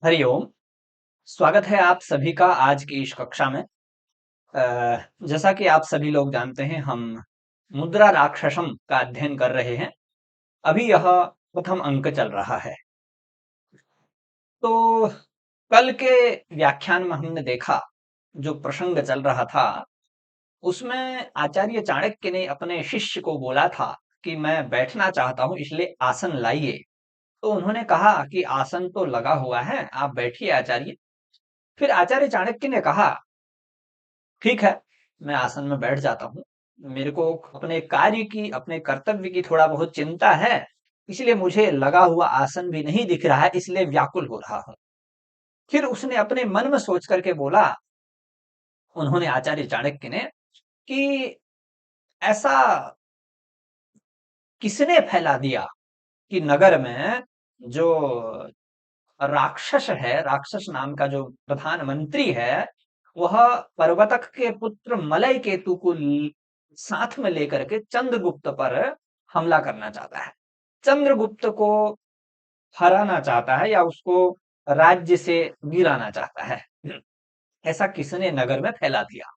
हरिओम। स्वागत है आप सभी का आज की इस कक्षा में। जैसा कि आप सभी लोग जानते हैं, हम मुद्रा राक्षसम का अध्ययन कर रहे हैं। अभी यह प्रथम अंक चल रहा है। तो कल के व्याख्यान में हमने देखा, जो प्रसंग चल रहा था उसमें आचार्य चाणक्य ने अपने शिष्य को बोला था कि मैं बैठना चाहता हूं, इसलिए आसन लाइए। तो उन्होंने कहा कि आसन तो लगा हुआ है, आप बैठिए आचार्य। फिर आचार्य चाणक्य ने कहा, ठीक है, मैं आसन में बैठ जाता हूँ। मेरे को अपने कार्य की, अपने कर्तव्य की थोड़ा बहुत चिंता है, इसलिए मुझे लगा हुआ आसन भी नहीं दिख रहा है, इसलिए व्याकुल हो रहा हूँ। फिर उसने अपने मन में सोच करके बोला, उन्होंने आचार्य चाणक्य ने, कि ऐसा किसने फैला दिया कि नगर में जो राक्षस है, राक्षस नाम का जो प्रधानमंत्री है, वह पर्वतक के पुत्र मलय केतु को साथ में लेकर के चंद्रगुप्त पर हमला करना चाहता है, चंद्रगुप्त को हराना चाहता है या उसको राज्य से गिराना चाहता है। ऐसा किसने नगर में फैला दिया?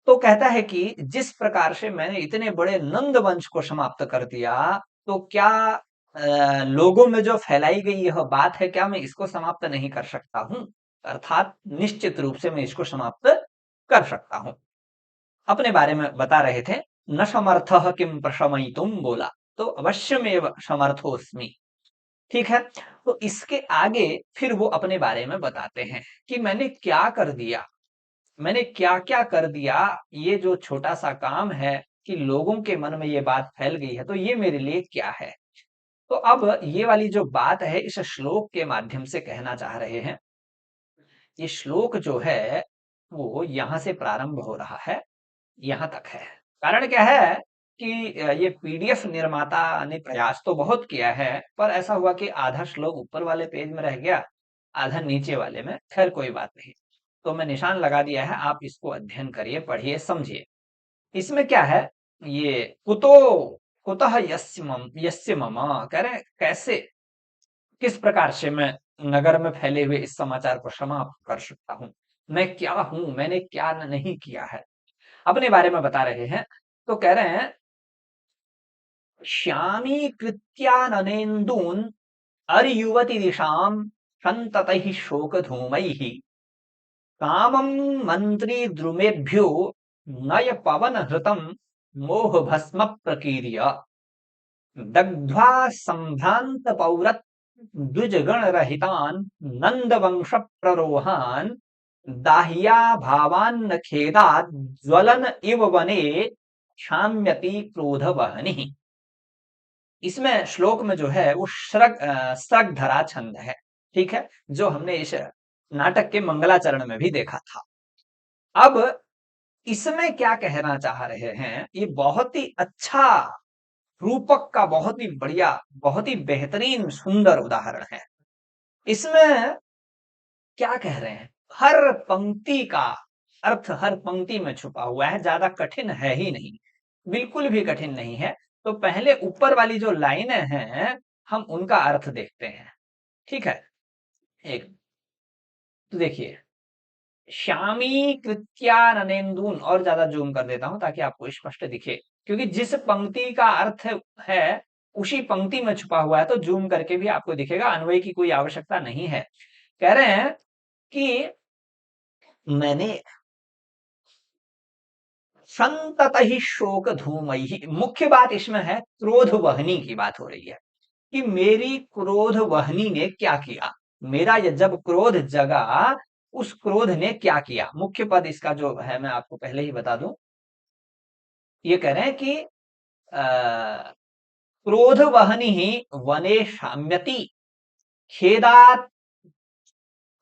तो कहता है कि जिस प्रकार से मैंने इतने बड़े नंद वंश को समाप्त कर दिया, तो क्या लोगों में जो फैलाई गई यह बात है, क्या मैं इसको समाप्त नहीं कर सकता हूं? अर्थात निश्चित रूप से मैं इसको समाप्त कर सकता हूं। अपने बारे में बता रहे थे, न समर्थः किम प्रशमयितुम बोला, तो अवश्यमेव समर्थोस्मि। ठीक है। तो इसके आगे फिर वो अपने बारे में बताते हैं कि मैंने क्या कर दिया, मैंने क्या क्या कर दिया। ये जो छोटा सा काम है कि लोगों के मन में ये बात फैल गई है, तो ये मेरे लिए क्या है। तो अब ये वाली जो बात है, इस श्लोक के माध्यम से कहना चाह रहे हैं। ये श्लोक जो है वो यहां से प्रारंभ हो रहा है, यहां तक है। कारण क्या है कि ये पीडीएफ निर्माता ने प्रयास तो बहुत किया है, पर ऐसा हुआ कि आधा श्लोक ऊपर वाले पेज में रह गया, आधा नीचे वाले में। खैर कोई बात नहीं, तो मैं निशान लगा दिया है, आप इसको अध्ययन करिए, पढ़िए, समझिए। इसमें क्या है, ये कुतो कुतः यस्य मम कह रहे हैं, कैसे, किस प्रकार से मैं नगर में फैले हुए इस समाचार को समाप्त कर सकता हूं, मैं क्या हूं, मैंने क्या नहीं किया है, अपने बारे में बता रहे हैं। तो कह रहे हैं, श्यामीकृत्याननेन्दून् अर्युवति दिशां सन्ततैः शोकधूमैः कामं मन्त्री द्रुमेभ्यो नय पवन हृतं मोहभस्म प्रकीर्य दग्ध्वा सम्भ्रान्त पौरत् द्विजगण रहितान् नन्दवंश प्ररोहान् दाह्या भावान्न खेदात् ज्वलन इव वने शाम्यति क्रोध वहनिः। इसमें श्लोक में जो है वो स्रग धरा छंद है। ठीक है, जो हमने इस नाटक के मंगलाचरण में भी देखा था। अब इसमें क्या कहना चाह रहे हैं, ये बहुत ही अच्छा, रूपक का बहुत ही बढ़िया, बहुत ही बेहतरीन सुंदर उदाहरण है। इसमें क्या कह रहे हैं, हर पंक्ति का अर्थ हर पंक्ति में छुपा हुआ है, ज्यादा कठिन है ही नहीं, बिल्कुल भी कठिन नहीं है। तो पहले ऊपर वाली जो लाइनें हैं, हम उनका अर्थ देखते हैं। ठीक है, एक तो देखिए, श्यामी कृत्याननेन्दून, और ज्यादा जूम कर देता हूं ताकि आपको स्पष्ट दिखे, क्योंकि जिस पंक्ति का अर्थ है उसी पंक्ति में छुपा हुआ है, तो जूम करके भी आपको दिखेगा, अन्वय की कोई आवश्यकता नहीं है। कह रहे हैं कि मैंने संततहि शोक धूमहि, मुख्य बात इसमें है क्रोध वहनी की बात हो रही है, कि मेरी क्रोध वहनी ने क्या किया, मेरा ये जब क्रोध जगा, उस क्रोध ने क्या किया। मुख्य पद इसका जो है मैं आपको पहले ही बता दूं, ये कह रहे हैं कि क्रोध वहनी ही वने शाम्यति खेदात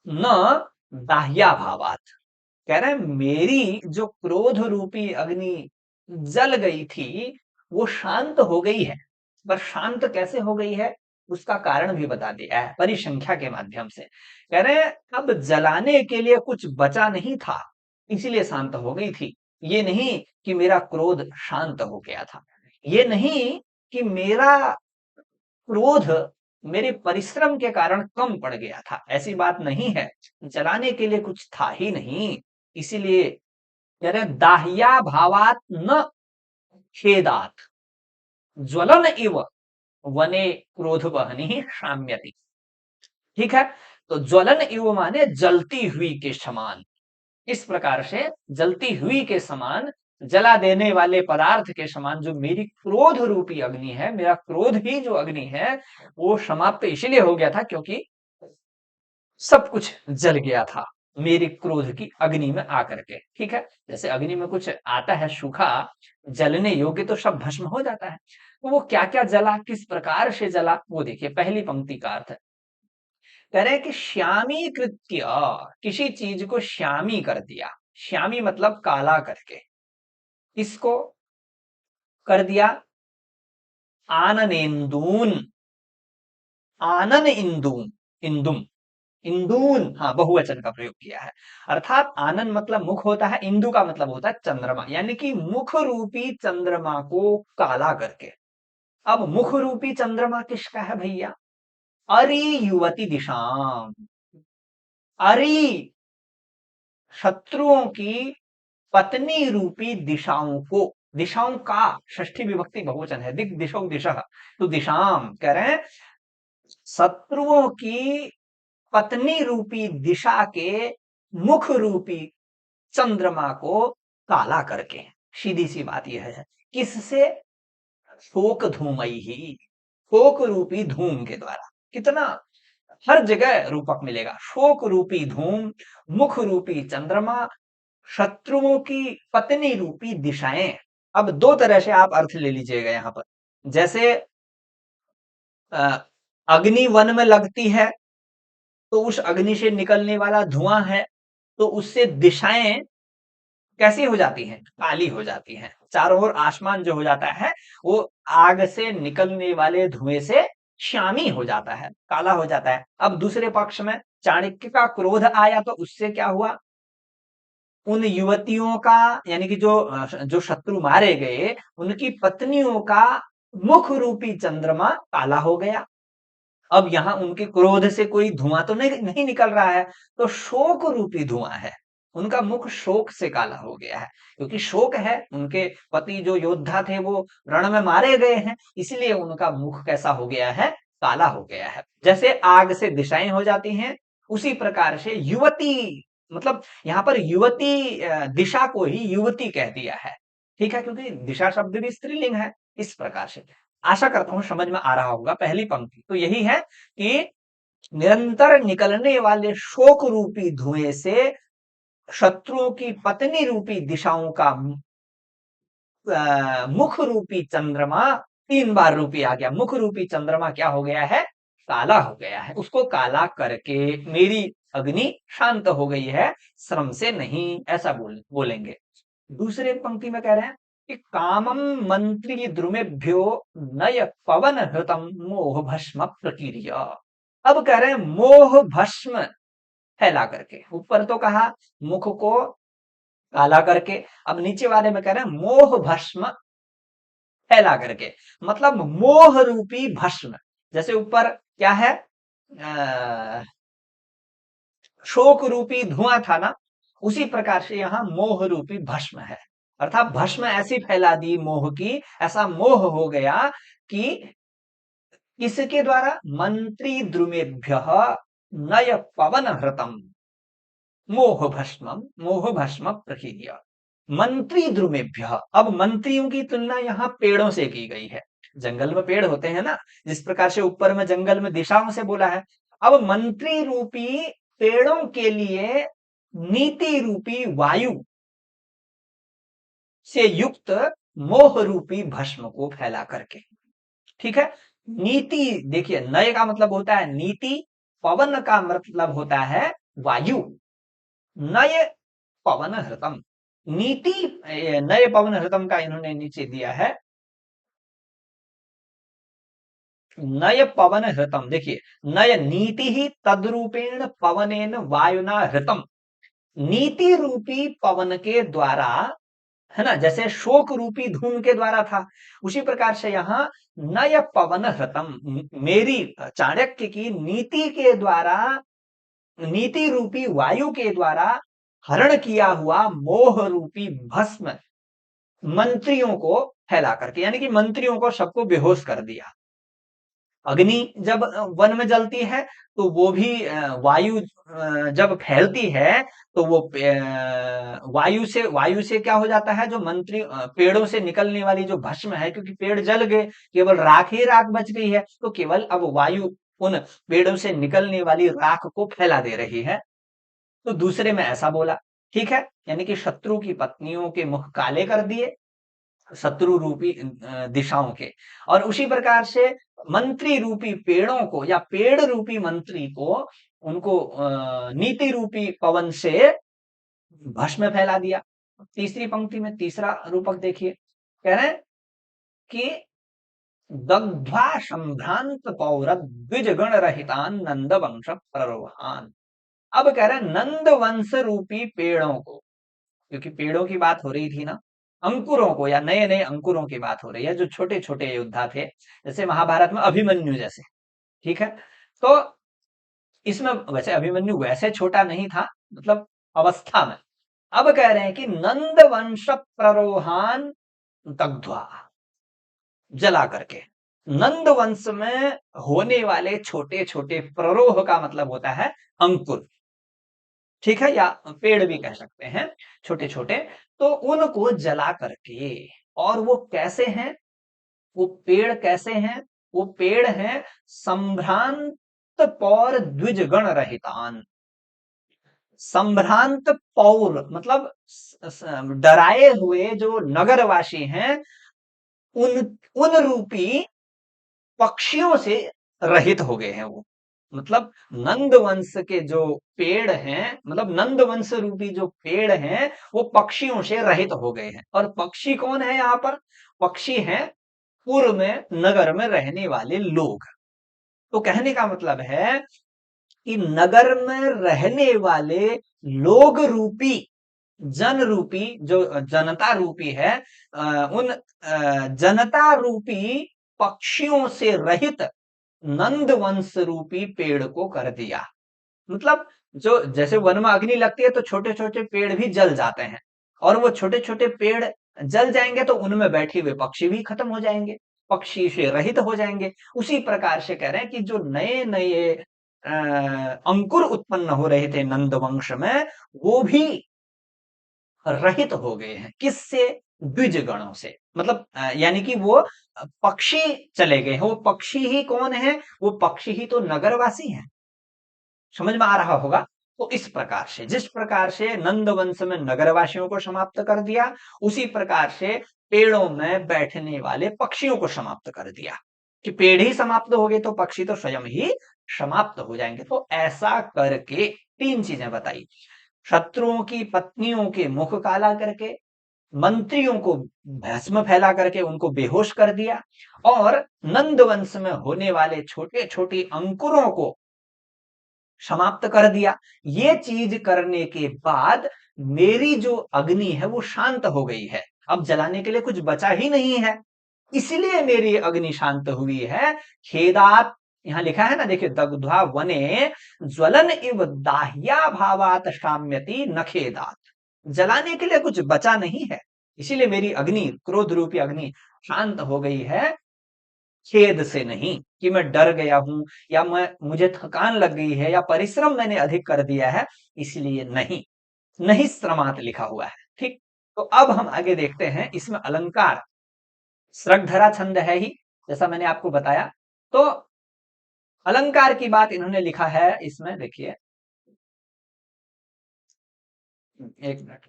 न दाह्या भावात। कह रहे हैं मेरी जो क्रोध रूपी अग्नि जल गई थी, वो शांत हो गई है। पर शांत कैसे हो गई है, उसका कारण भी बता दिया है परिसंख्या के माध्यम से। कह रहे हैं अब जलाने के लिए कुछ बचा नहीं था, इसीलिए शांत हो गई थी। ये नहीं कि मेरा क्रोध शांत हो गया था, ये नहीं कि मेरा क्रोध मेरे परिश्रम के कारण कम पड़ गया था, ऐसी बात नहीं है। जलाने के लिए कुछ था ही नहीं, इसीलिए कह रहे दाह्या भावात न खेदात ज्वलन इव वने क्रोध वहनी शाम्यति। ठीक है, तो ज्वलन इव माने जलती हुई के समान। इस प्रकार से जलती हुई के समान, जला देने वाले पदार्थ के समान जो मेरी क्रोध रूपी अग्नि है, मेरा क्रोध ही जो अग्नि है, वो समाप्त इसलिए हो गया था क्योंकि सब कुछ जल गया था मेरी क्रोध की अग्नि में आकर के। ठीक है, जैसे अग्नि में कुछ आता है सूखा, जलने योग्य तो सब भस्म हो जाता है। तो वो क्या क्या जला, किस प्रकार से जला, वो देखिए पहली पंक्ति का अर्थ है। कह रहे हैं कि श्यामी कृत्य, किसी चीज को श्यामी कर दिया। श्यामी मतलब काला करके, इसको कर दिया आननेन्दून, आनन इंदून, इंदुम, इंदून, हाँ बहुवचन का प्रयोग किया है। अर्थात आनन मतलब मुख होता है, इंदु का मतलब होता है चंद्रमा, यानी कि मुख रूपी चंद्रमा को काला करके। अब मुख रूपी चंद्रमा किसका है भैया? अरि युवती दिशाम, अरि शत्रुओं की पत्नी रूपी दिशाओं को, दिशाओं का षष्ठी विभक्ति बहुवचन है, दिक दिशो दिशा, तो दिशाम कह रहे हैं शत्रुओं की पत्नी रूपी दिशा के मुख रूपी चंद्रमा को काला करके। सीधी सी बात यह है, किससे? शोक धूमई ही, शोक रूपी धूम के द्वारा। कितना हर जगह रूपक मिलेगा, शोक रूपी धूम, मुख रूपी चंद्रमा, शत्रुओं की पत्नी रूपी दिशाएं। अब दो तरह से आप अर्थ ले लीजिएगा यहां पर। जैसे अग्नि वन में लगती है तो उस अग्नि से निकलने वाला धुआं है, तो उससे दिशाएं कैसी हो जाती हैं? काली हो जाती हैं। चारों ओर आसमान जो हो जाता है वो आग से निकलने वाले धुएं से श्यामी हो जाता है, काला हो जाता है। अब दूसरे पक्ष में चाणक्य का क्रोध आया तो उससे क्या हुआ? उन युवतियों का, यानी कि जो शत्रु मारे गए, उनकी पत्नियों का मुख रूपी चंद्रमा काला हो गया। अब यहां उनके क्रोध से कोई धुआं तो नहीं निकल रहा है, तो शोक रूपी धुआं है। उनका मुख शोक से काला हो गया है, क्योंकि शोक है, उनके पति जो योद्धा थे वो रण में मारे गए हैं, इसलिए उनका मुख कैसा हो गया है? काला हो गया है। जैसे आग से दिशाएं हो जाती हैं, उसी प्रकार से युवती, मतलब यहां पर युवती दिशा को ही युवती कह दिया है। ठीक है, क्योंकि दिशा शब्द भी स्त्रीलिंग है। इस प्रकार से आशा करता हूं समझ में आ रहा होगा। पहली पंक्ति तो यही है कि निरंतर निकलने वाले शोक रूपी धुएं से शत्रुओं की पत्नी रूपी दिशाओं का मुख रूपी चंद्रमा, 3 बार रूपी आ गया, मुख रूपी चंद्रमा क्या हो गया है? काला हो गया है। उसको काला करके मेरी अग्नि शांत हो गई है, श्रम से नहीं, ऐसा बोलेंगे। दूसरे पंक्ति में कह रहे हैं कि कामम मंत्री द्रुमेभ्यो नय पवन हृतम मोह भस्म प्रकीर्य। अब कह रहे हैं मोह भस्म फैला करके। ऊपर तो कहा मुख को काला करके, अब नीचे वाले में कह रहे हैं मोह भस्म फैला करके, मतलब मोह रूपी भस्म। जैसे ऊपर क्या है? शोक रूपी धुआं था ना, उसी प्रकार से यहां मोह रूपी भस्म है। अर्थात भस्म ऐसी फैला दी मोह की, ऐसा मोह हो गया कि इसके द्वारा मंत्री द्रुमेभ्य नय पवन हृतम मोह भस्म प्रकीर्य। मंत्री द्रुमेभ्य, अब मंत्रियों की तुलना यहाँ पेड़ों से की गई है। जंगल में पेड़ होते हैं ना, जिस प्रकार से ऊपर में जंगल में दिशाओं से बोला है, अब मंत्री रूपी पेड़ों के लिए नीति रूपी वायु से युक्त मोह रूपी भस्म को फैला करके। ठीक है, नीति देखिए, नय का मतलब होता है नीति, पवन का मतलब होता है वायु। नय पवन हृतम, नीति, नय पवन हृतम का इन्होंने नीचे दिया है नय पवन हृतम। देखिए, नय नीति ही तद्रूपेण पवनेन वायुना हृतम, नीति रूपी पवन के द्वारा है ना, जैसे शोक रूपी धूम के द्वारा था, उसी प्रकार से यहाँ नय पवन हृतम, मेरी चाणक्य की नीति के द्वारा, नीति रूपी वायु के द्वारा हरण किया हुआ मोह रूपी भस्म मंत्रियों को फैला करके, यानी कि मंत्रियों को सबको बेहोश कर दिया। अग्नि जब वन में जलती है तो वो भी वायु जब फैलती है तो वो वायु से क्या हो जाता है, जो मंत्री पेड़ों से निकलने वाली जो भस्म है, क्योंकि पेड़ जल गए, केवल राख ही राख बच गई है, तो केवल अब वायु उन पेड़ों से निकलने वाली राख को फैला दे रही है। तो दूसरे में ऐसा बोला, ठीक है, यानी कि शत्रु की पत्नियों के मुख काले कर दिए, शत्रु रूपी दिशाओं के, और उसी प्रकार से मंत्री रूपी पेड़ों को या पेड़ रूपी मंत्री को, उनको नीति रूपी पवन से भस्म फैला दिया। तीसरी पंक्ति में तीसरा रूपक देखिए, कह रहे हैं कि दग्ध्वा संभ्रांत पौर द्विज गण रहितान नंद वंश प्ररोहान। अब कह रहे हैं नंद वंश रूपी पेड़ों को, क्योंकि पेड़ों की बात हो रही थी ना, अंकुरों को या नए नए अंकुरों की बात हो रही है, जो छोटे छोटे योद्धा थे, जैसे महाभारत में अभिमन्यु जैसे, ठीक है। तो इसमें वैसे अभिमन्यु वैसे छोटा नहीं था, मतलब अवस्था में। अब कह रहे हैं कि नंद वंश प्ररोहान दग्ध्वा, जला करके, नंद वंश में होने वाले छोटे छोटे, प्ररोह का मतलब होता है अंकुर, ठीक है, या पेड़ भी कह सकते हैं, छोटे छोटे, तो उनको जला करके, और वो कैसे हैं, वो पेड़ कैसे हैं, वो पेड़ हैं संभ्रांत पौर द्विजगण रहितान। संभ्रांत पौर मतलब डराए हुए जो नगरवासी हैं, उन उन रूपी पक्षियों से रहित हो गए हैं वो, मतलब नंद वंश के जो पेड़ हैं, मतलब नंद वंश रूपी जो पेड़ हैं, वो पक्षियों से रहित हो गए हैं। और पक्षी कौन है यहाँ पर, पक्षी हैं पूर्व में नगर में रहने वाले लोग। तो कहने का मतलब है कि नगर में रहने वाले लोग रूपी, जन रूपी, जो जनता रूपी है, उन जनता रूपी पक्षियों से रहित नंद वंश रूपी पेड़ को कर दिया। मतलब जो जैसे वन में अग्नि लगती है तो छोटे छोटे पेड़ भी जल जाते हैं, और वो छोटे छोटे पेड़ जल जाएंगे तो उनमें बैठे हुए पक्षी भी खत्म हो जाएंगे, पक्षी से रहित हो जाएंगे। उसी प्रकार से कह रहे हैं कि जो नए नए अंकुर उत्पन्न हो रहे थे नंद वंश में, वो भी रहित हो गए हैं, किससे, द्विज गणों से, मतलब यानी कि वो पक्षी चले गए हैं। वो पक्षी ही कौन है, वो पक्षी ही तो नगरवासी हैं, समझ में आ रहा होगा। तो इस प्रकार से, जिस प्रकार से नंद वंश में नगरवासियों को समाप्त कर दिया, उसी प्रकार से पेड़ों में बैठने वाले पक्षियों को समाप्त कर दिया, कि पेड़ ही समाप्त हो गए तो पक्षी तो स्वयं ही समाप्त हो जाएंगे। तो ऐसा करके तीन चीजें बताई, शत्रुओं की पत्नियों के मुख काला करके, मंत्रियों को भस्म फैला करके उनको बेहोश कर दिया, और नंद वंश में होने वाले छोटे छोटे अंकुरों को समाप्त कर दिया। ये चीज करने के बाद मेरी जो अग्नि है वो शांत हो गई है, अब जलाने के लिए कुछ बचा ही नहीं है, इसलिए मेरी अग्नि शांत हुई है। खेदात, यहां लिखा है ना, देखिए, दग्ध्वा वने ज्वलन इव दाह्या भावात शाम्यति न खेदात, जलाने के लिए कुछ बचा नहीं है, इसीलिए मेरी अग्नि, क्रोध रूपी अग्नि शांत हो गई है, खेद से नहीं कि मैं डर गया हूं, या मुझे थकान लग गई है, या परिश्रम मैंने अधिक कर दिया है, इसलिए नहीं, नहीं श्रमात लिखा हुआ है, ठीक। तो अब हम आगे देखते हैं, इसमें अलंकार सृगधरा छंद है ही, जैसा मैंने आपको बताया। तो अलंकार की बात इन्होंने लिखा है इसमें, देखिए, एक मिनट,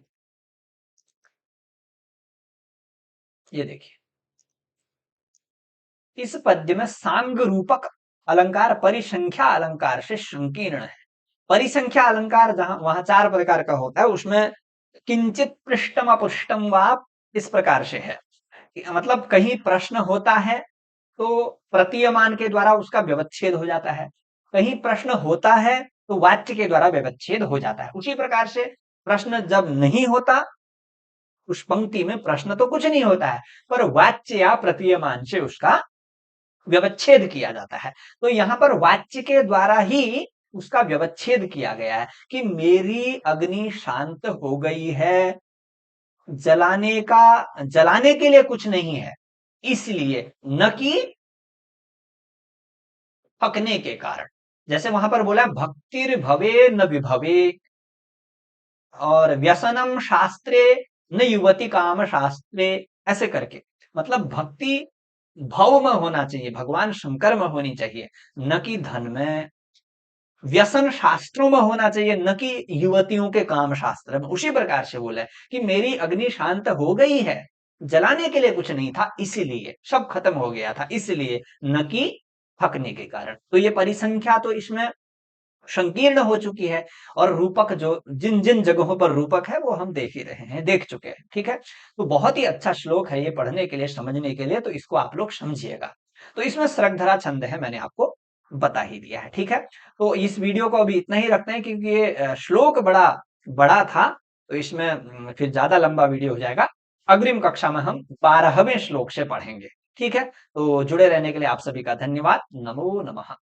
ये देखिए, इस पद्य में सांग रूपक अलंकार परिसंख्या अलंकार से संकीर्ण है। परिसंख्या अलंकार जहां वहां चार प्रकार का होता है, उसमें किंचित पृष्ठम अपुष्टम वाप इस प्रकार से है, मतलब कहीं प्रश्न होता है तो प्रतीयमान के द्वारा उसका व्यवच्छेद हो जाता है, कहीं प्रश्न होता है तो वाच्य के द्वारा व्यवच्छेद हो जाता है। उसी प्रकार से प्रश्न जब नहीं होता उस पंक्ति में प्रश्न तो कुछ नहीं होता है, पर वाच्य या प्रतीयमान से उसका व्यवच्छेद किया जाता है। तो यहां पर वाच्य के द्वारा ही उसका व्यवच्छेद किया गया है कि मेरी अग्नि शांत हो गई है, जलाने के लिए कुछ नहीं है, इसलिए, न कि पकने के कारण। जैसे वहां पर बोला भक्तिर भवे न विभवे, और व्यसनम शास्त्रे न युवती काम शास्त्रे, ऐसे करके, मतलब भक्ति भव में होना चाहिए, भगवान शंकर में होनी चाहिए, न कि धन में। व्यसन शास्त्रों में होना चाहिए, न कि युवतियों के काम शास्त्र में। उसी प्रकार से बोला है कि मेरी अग्नि शांत हो गई है, जलाने के लिए कुछ नहीं था, इसीलिए सब खत्म हो गया था, इसलिए, न कि थकने के कारण। तो ये परिसंख्या तो इसमें संकीर्ण हो चुकी है, और रूपक जो जिन जिन जगहों पर रूपक है वो हम देख ही रहे हैं, देख चुके हैं। ठीक है, तो बहुत ही अच्छा श्लोक है ये, पढ़ने के लिए, समझने के लिए, तो इसको आप लोग समझिएगा। तो इसमें श्रगधरा छंद है, मैंने आपको बता ही दिया है। ठीक है, तो इस वीडियो को अभी इतना ही रखते हैं, क्योंकि ये श्लोक बड़ा बड़ा था, तो इसमें फिर ज्यादा लंबा वीडियो हो जाएगा। अग्रिम कक्षा में हम 12वें श्लोक से पढ़ेंगे। ठीक है, तो जुड़े रहने के लिए आप सभी का धन्यवाद। नमो नमः।